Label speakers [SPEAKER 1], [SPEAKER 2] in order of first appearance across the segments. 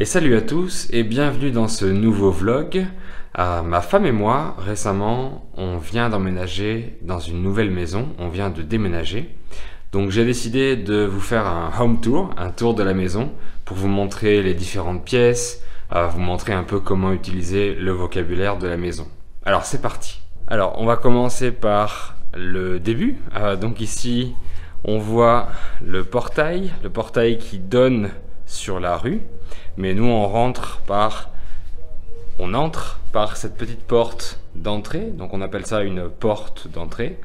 [SPEAKER 1] Et salut à tous et bienvenue dans ce nouveau vlog. Ma femme et moi, récemment, on vient d'emménager dans une nouvelle maison, on vient de déménager. Donc j'ai décidé de vous faire un home tour, un tour de la maison, pour vous montrer les différentes pièces, vous montrer un peu comment utiliser le vocabulaire de la maison. Alors c'est parti. Alors on va commencer par le début. Donc ici, on voit le portail qui donne sur la rue. Mais nous, on entre par cette petite porte d'entrée. Donc on appelle ça une porte d'entrée.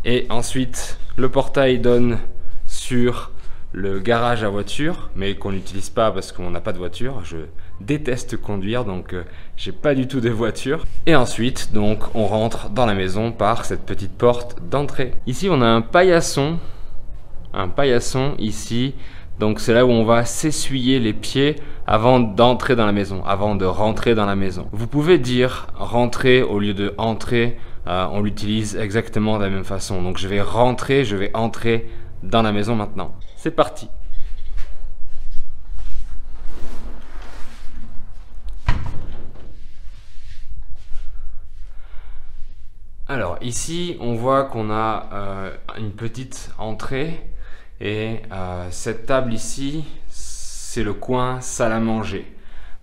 [SPEAKER 1] Et ensuite, le portail donne sur le garage à voiture, mais qu'on n'utilise pas parce qu'on n'a pas de voiture. Je déteste conduire, donc j'ai pas du tout de voiture. Et ensuite, donc, on rentre dans la maison par cette petite porte d'entrée. Ici, on a un paillasson ici. Donc c'est là où on va s'essuyer les pieds avant d'entrer dans la maison, avant de rentrer dans la maison. Vous pouvez dire rentrer au lieu de entrer, on l'utilise exactement de la même façon. Donc je vais entrer dans la maison maintenant. C'est parti. Alors ici on voit qu'on a une petite entrée. Et cette table ici, c'est le coin salle à manger.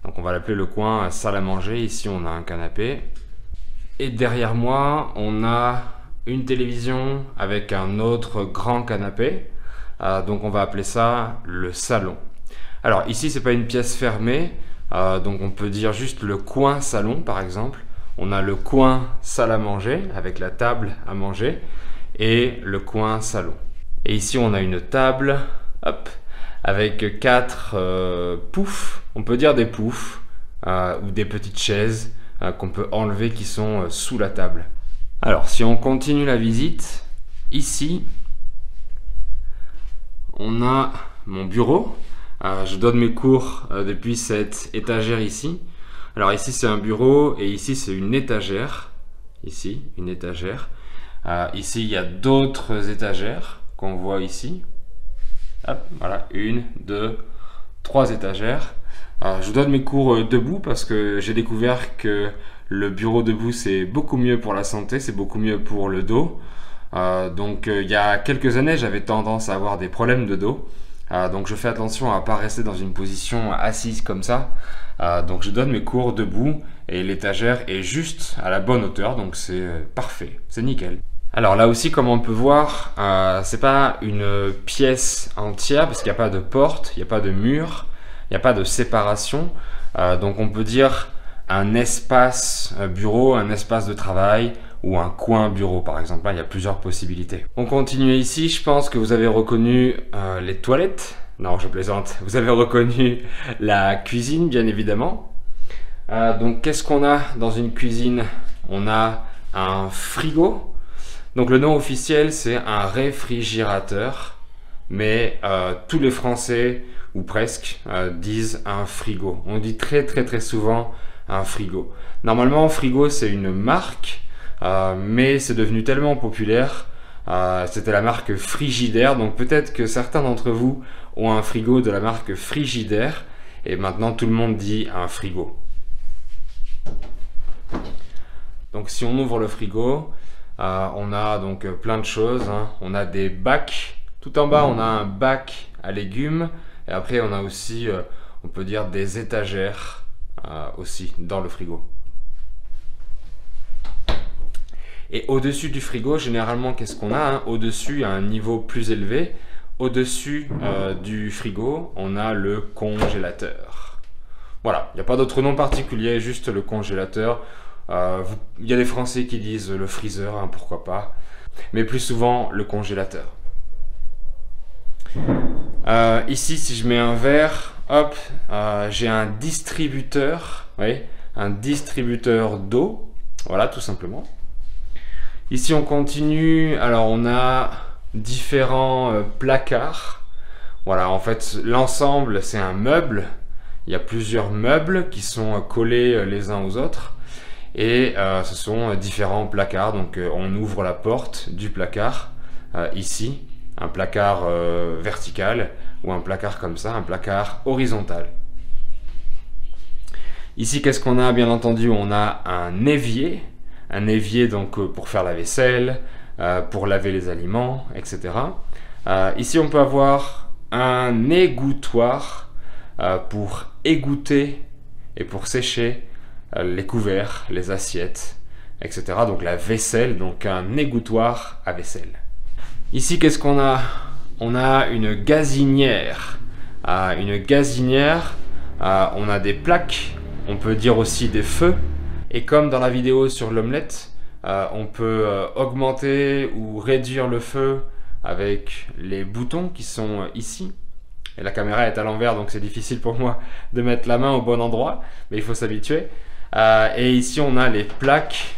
[SPEAKER 1] Donc on va l'appeler le coin salle à manger. Ici on a un canapé. Et derrière moi, on a une télévision avec un autre grand canapé. Donc on va appeler ça le salon. Alors ici, c'est pas une pièce fermée. Donc on peut dire juste le coin salon par exemple. On a le coin salle à manger avec la table à manger et le coin salon. Et ici, on a une table, hop, avec 4 poufs. On peut dire des poufs ou des petites chaises qu'on peut enlever qui sont sous la table. Alors, si on continue la visite, ici, on a mon bureau. Je donne mes cours depuis cette étagère ici. Alors ici, c'est un bureau et ici, c'est une étagère. Ici, une étagère. Ici, il y a d'autres étagères qu'on voit ici. Hop, voilà, 1, 2, 3 étagères. Je donne mes cours debout parce que j'ai découvert que le bureau debout c'est beaucoup mieux pour la santé, c'est beaucoup mieux pour le dos. Donc il y a quelques années j'avais tendance à avoir des problèmes de dos. Donc je fais attention à ne pas rester dans une position assise comme ça. Donc je donne mes cours debout et l'étagère est juste à la bonne hauteur, donc c'est parfait, c'est nickel. Alors là aussi, comme on peut voir, c'est pas une pièce entière parce qu'il n'y a pas de porte, il n'y a pas de mur, il n'y a pas de séparation. Donc on peut dire un espace bureau, un espace de travail ou un coin bureau par exemple. Là, il y a plusieurs possibilités. On continue ici, je pense que vous avez reconnu les toilettes. Non, je plaisante. Vous avez reconnu la cuisine, bien évidemment. Donc qu'est-ce qu'on a dans une cuisine? On a un frigo. Donc le nom officiel c'est un réfrigérateur, mais tous les Français, ou presque, disent un frigo. On dit très souvent un frigo. Normalement frigo c'est une marque, mais c'est devenu tellement populaire, c'était la marque Frigidaire, donc peut-être que certains d'entre vous ont un frigo de la marque Frigidaire, et maintenant tout le monde dit un frigo. Donc si on ouvre le frigo, on a donc plein de choses, hein. On a des bacs, tout en bas on a un bac à légumes et après on a aussi, on peut dire des étagères aussi dans le frigo. Et au-dessus du frigo, généralement qu'est-ce qu'on a, hein? Au-dessus, à un niveau plus élevé, au-dessus du frigo, on a le congélateur. Voilà, il n'y a pas d'autre nom particulier, juste le congélateur. Il y a des Français qui disent le freezer, hein, pourquoi pas, mais plus souvent le congélateur. Ici, si je mets un verre, hop, j'ai un distributeur, oui, un distributeur d'eau, voilà, tout simplement. Ici, on continue, alors on a différents placards. Voilà, en fait, l'ensemble, c'est un meuble. Il y a plusieurs meubles qui sont collés les uns aux autres. Et ce sont différents placards, donc on ouvre la porte du placard ici, un placard vertical ou un placard comme ça, un placard horizontal. Ici, qu'est-ce qu'on a? Bien entendu, on a un évier donc pour faire la vaisselle, pour laver les aliments, etc. Ici, on peut avoir un égouttoir pour égoutter et pour sécher les couverts, les assiettes, etc. Donc la vaisselle, donc un égouttoir à vaisselle. Ici, qu'est-ce qu'on a? On a une gazinière. Une gazinière, on a des plaques, on peut dire aussi des feux. Et comme dans la vidéo sur l'omelette, on peut augmenter ou réduire le feu avec les boutons qui sont ici. Et la caméra est à l'envers, donc c'est difficile pour moi de mettre la main au bon endroit, mais il faut s'habituer. Et ici, on a les plaques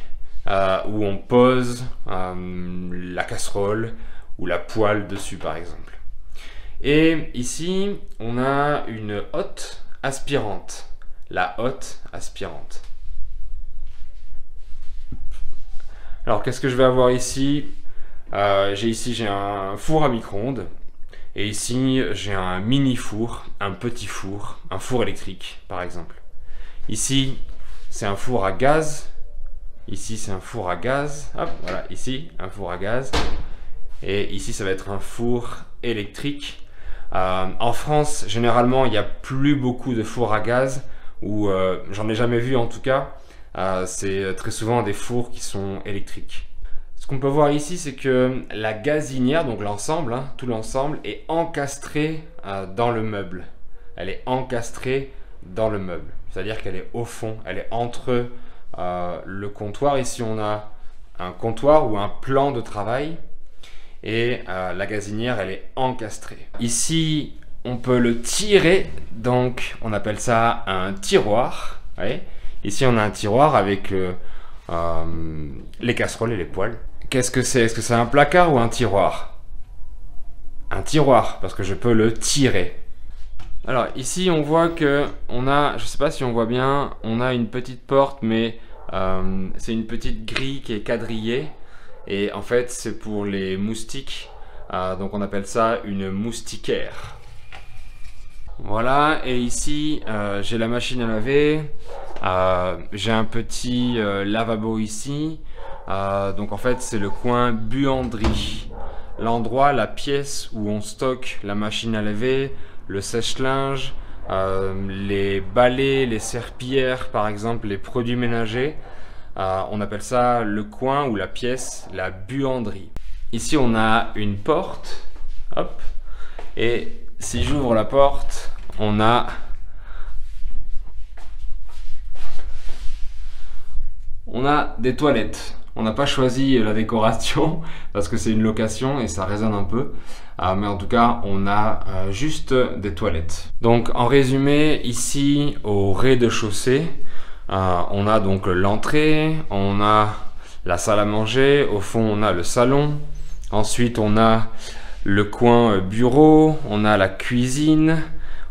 [SPEAKER 1] où on pose la casserole ou la poêle dessus, par exemple. Et ici, on a une hotte aspirante. La hotte aspirante. Alors, qu'est-ce que je vais avoir ici? J'ai un four à micro-ondes. Et ici, j'ai un mini four, un petit four, un four électrique, par exemple. Ici, c'est un four à gaz. Ici, c'est un four à gaz. Hop, voilà, ici, un four à gaz. Et ici, ça va être un four électrique. En France, généralement, il n'y a plus beaucoup de fours à gaz, ou j'en ai jamais vu en tout cas. C'est très souvent des fours qui sont électriques. Ce qu'on peut voir ici, c'est que la gazinière, donc l'ensemble, tout l'ensemble, est encastré dans le meuble. Elle est encastrée dans le meuble. C'est-à-dire qu'elle est au fond, elle est entre le comptoir. Ici, on a un comptoir ou un plan de travail. Et la gazinière, elle est encastrée. Ici, on peut le tirer, donc on appelle ça un tiroir. Ouais. Ici, on a un tiroir avec les casseroles et les poêles. Qu'est-ce que c'est? Est-ce que c'est un placard ou un tiroir? Un tiroir, parce que je peux le tirer. Alors ici, on voit que on a, je sais pas si on voit bien, on a une petite porte, mais c'est une petite grille qui est quadrillée. Et en fait, c'est pour les moustiques. Donc on appelle ça une moustiquaire. Voilà, et ici, j'ai la machine à laver. J'ai un petit lavabo ici. Donc en fait, c'est le coin buanderie. L'endroit, la pièce où on stocke la machine à laver, le sèche-linge, les balais, les serpillères, par exemple, les produits ménagers. On appelle ça le coin ou la pièce, la buanderie. Ici, on a une porte. Hop. Et si j'ouvre la porte, on a des toilettes. On n'a pas choisi la décoration parce que c'est une location et ça résonne un peu. Mais en tout cas, on a juste des toilettes. Donc, en résumé, ici, au rez-de-chaussée, on a donc l'entrée, on a la salle à manger, au fond, on a le salon. Ensuite, on a le coin bureau, on a la cuisine,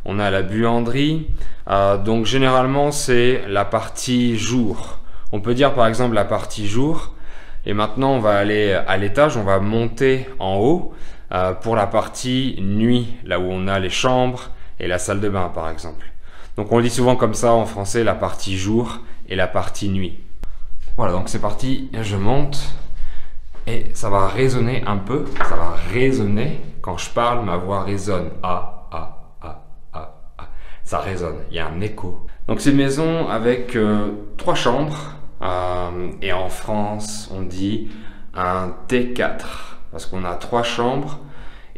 [SPEAKER 1] on a la buanderie. Donc, généralement, c'est la partie jour. On peut dire, par exemple, la partie jour. Et maintenant, on va aller à l'étage, on va monter en haut pour la partie nuit, là où on a les chambres et la salle de bain, par exemple. Donc, on dit souvent comme ça en français, la partie jour et la partie nuit. Voilà, donc c'est parti, je monte et ça va résonner un peu. Ça va résonner. Quand je parle, ma voix résonne. Ça résonne, il y a un écho. Donc, c'est une maison avec 3 chambres. Et en France, on dit un T4 parce qu'on a 3 chambres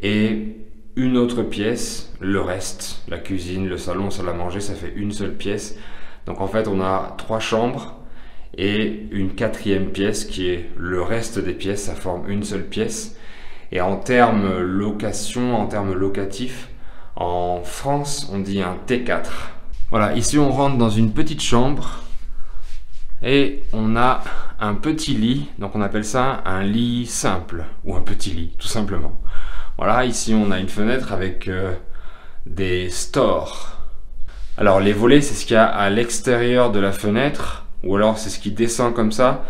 [SPEAKER 1] et une autre pièce, le reste, la cuisine, le salon, salle à manger, ça fait une seule pièce. Donc en fait, on a 3 chambres et une 4e pièce qui est le reste des pièces, ça forme une seule pièce. Et en termes location, en termes locatifs, en France, on dit un T4. Voilà, ici on rentre dans une petite chambre. Et on a un petit lit, donc on appelle ça un lit simple, ou un petit lit, tout simplement. Voilà, ici on a une fenêtre avec des stores. Alors les volets, c'est ce qu'il y a à l'extérieur de la fenêtre, ou alors c'est ce qui descend comme ça.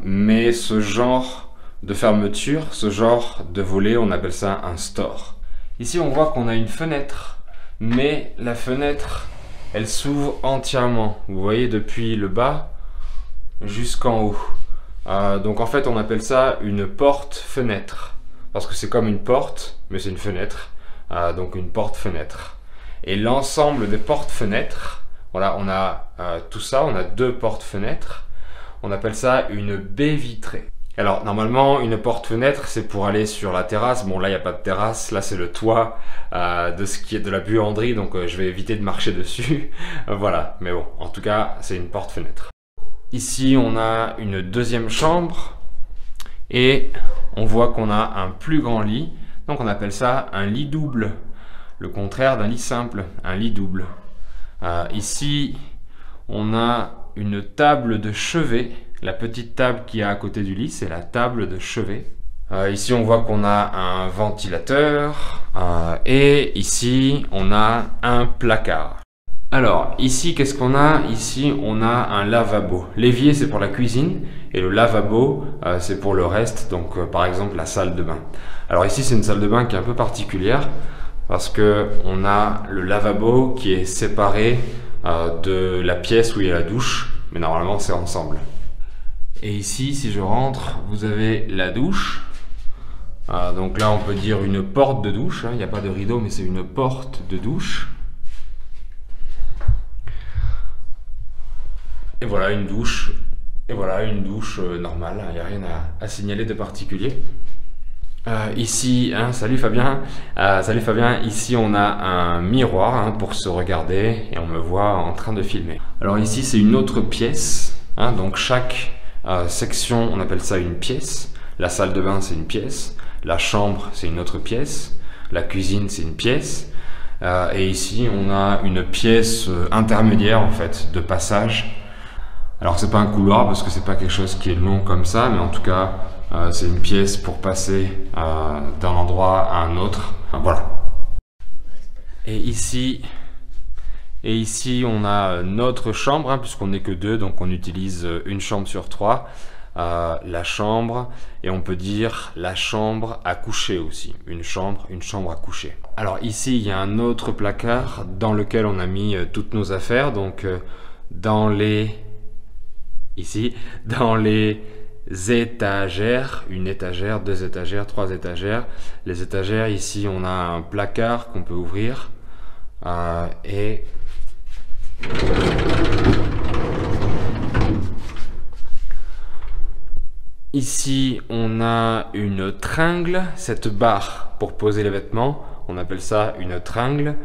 [SPEAKER 1] Mais ce genre de fermeture, ce genre de volet, on appelle ça un store. Ici, on voit qu'on a une fenêtre, mais la fenêtre, elle s'ouvre entièrement. Vous voyez, depuis le bas jusqu'en haut. Donc en fait, on appelle ça une porte-fenêtre. Parce que c'est comme une porte, mais c'est une fenêtre. Donc une porte-fenêtre. Et l'ensemble des portes-fenêtres, voilà, on a tout ça, on a 2 portes-fenêtres. On appelle ça une baie vitrée. Alors normalement, une porte-fenêtre, c'est pour aller sur la terrasse. Bon, là, il n'y a pas de terrasse. Là, c'est le toit de ce qui est de la buanderie. Donc je vais éviter de marcher dessus. Voilà, mais bon, en tout cas, c'est une porte-fenêtre. Ici, on a une deuxième chambre. Et on voit qu'on a un plus grand lit. Donc on appelle ça un lit double. Le contraire d'un lit simple, un lit double. Ici, on a une table de chevet. La petite table qui est à côté du lit, c'est la table de chevet. Ici, on voit qu'on a un ventilateur. Et ici, on a un placard. Alors, ici, qu'est-ce qu'on a? Ici, on a un lavabo. L'évier, c'est pour la cuisine. Et le lavabo, c'est pour le reste. Donc, par exemple, la salle de bain. Alors ici, c'est une salle de bain qui est un peu particulière. Parce que on a le lavabo qui est séparé de la pièce où il y a la douche. Mais normalement, c'est ensemble. Et ici, si je rentre, vous avez la douche. Donc là, on peut dire une porte de douche. Il n'y a pas de rideau, mais c'est une porte de douche. Et voilà une douche. Et voilà une douche normale. Il n'y a rien à signaler de particulier. Ici, salut Fabien. Salut Fabien. Ici, on a un miroir pour se regarder et on me voit en train de filmer. Alors ici, c'est une autre pièce. Donc chaque section, on appelle ça une pièce. La salle de bain, c'est une pièce. La chambre, c'est une autre pièce. La cuisine, c'est une pièce. Et ici, on a une pièce intermédiaire en fait de passage. Alors c'est pas un couloir parce que c'est pas quelque chose qui est long comme ça, mais en tout cas, c'est une pièce pour passer d'un endroit à un autre. Voilà. Et ici, on a notre chambre, puisqu'on n'est que 2, donc on utilise une chambre sur 3. La chambre, et on peut dire la chambre à coucher aussi. Une chambre à coucher. Alors ici, il y a un autre placard dans lequel on a mis toutes nos affaires. Donc dans les étagères, une étagère, 2 étagères, 3 étagères. Les étagères, ici, on a un placard qu'on peut ouvrir. Et ici, on a une tringle, cette barre pour poser les vêtements. On appelle ça une tringle.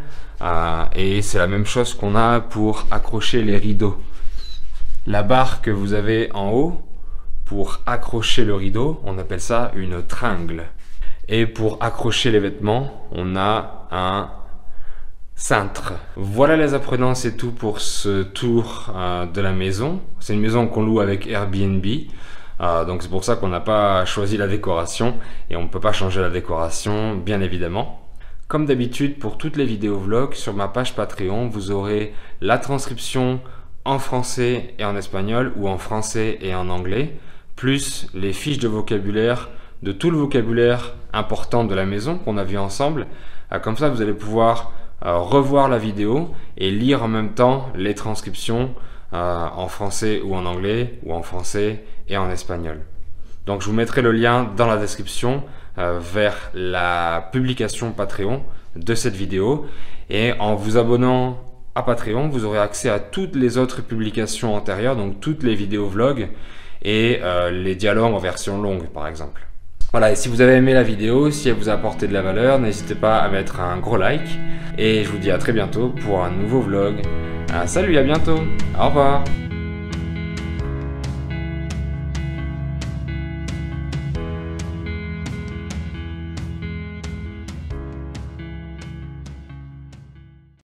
[SPEAKER 1] Et c'est la même chose qu'on a pour accrocher les rideaux. La barre que vous avez en haut, pour accrocher le rideau, on appelle ça une tringle. Et pour accrocher les vêtements, on a un cintre. Voilà les apprenants, c'est tout pour ce tour de la maison. C'est une maison qu'on loue avec Airbnb. Donc c'est pour ça qu'on n'a pas choisi la décoration. Et on ne peut pas changer la décoration, bien évidemment. Comme d'habitude, pour toutes les vidéos vlogs, sur ma page Patreon, vous aurez la transcription en français et en espagnol, ou en français et en anglais, plus les fiches de vocabulaire de tout le vocabulaire important de la maison qu'on a vu ensemble. Comme ça, vous allez pouvoir revoir la vidéo et lire en même temps les transcriptions en français ou en anglais, ou en français et en espagnol. Donc je vous mettrai le lien dans la description vers la publication Patreon de cette vidéo. Et en vous abonnant à Patreon, vous aurez accès à toutes les autres publications antérieures, donc toutes les vidéos vlogs et les dialogues en version longue par exemple. Voilà, et si vous avez aimé la vidéo, si elle vous a apporté de la valeur, n'hésitez pas à mettre un gros like. Et je vous dis à très bientôt pour un nouveau vlog. Salut, à bientôt, au revoir.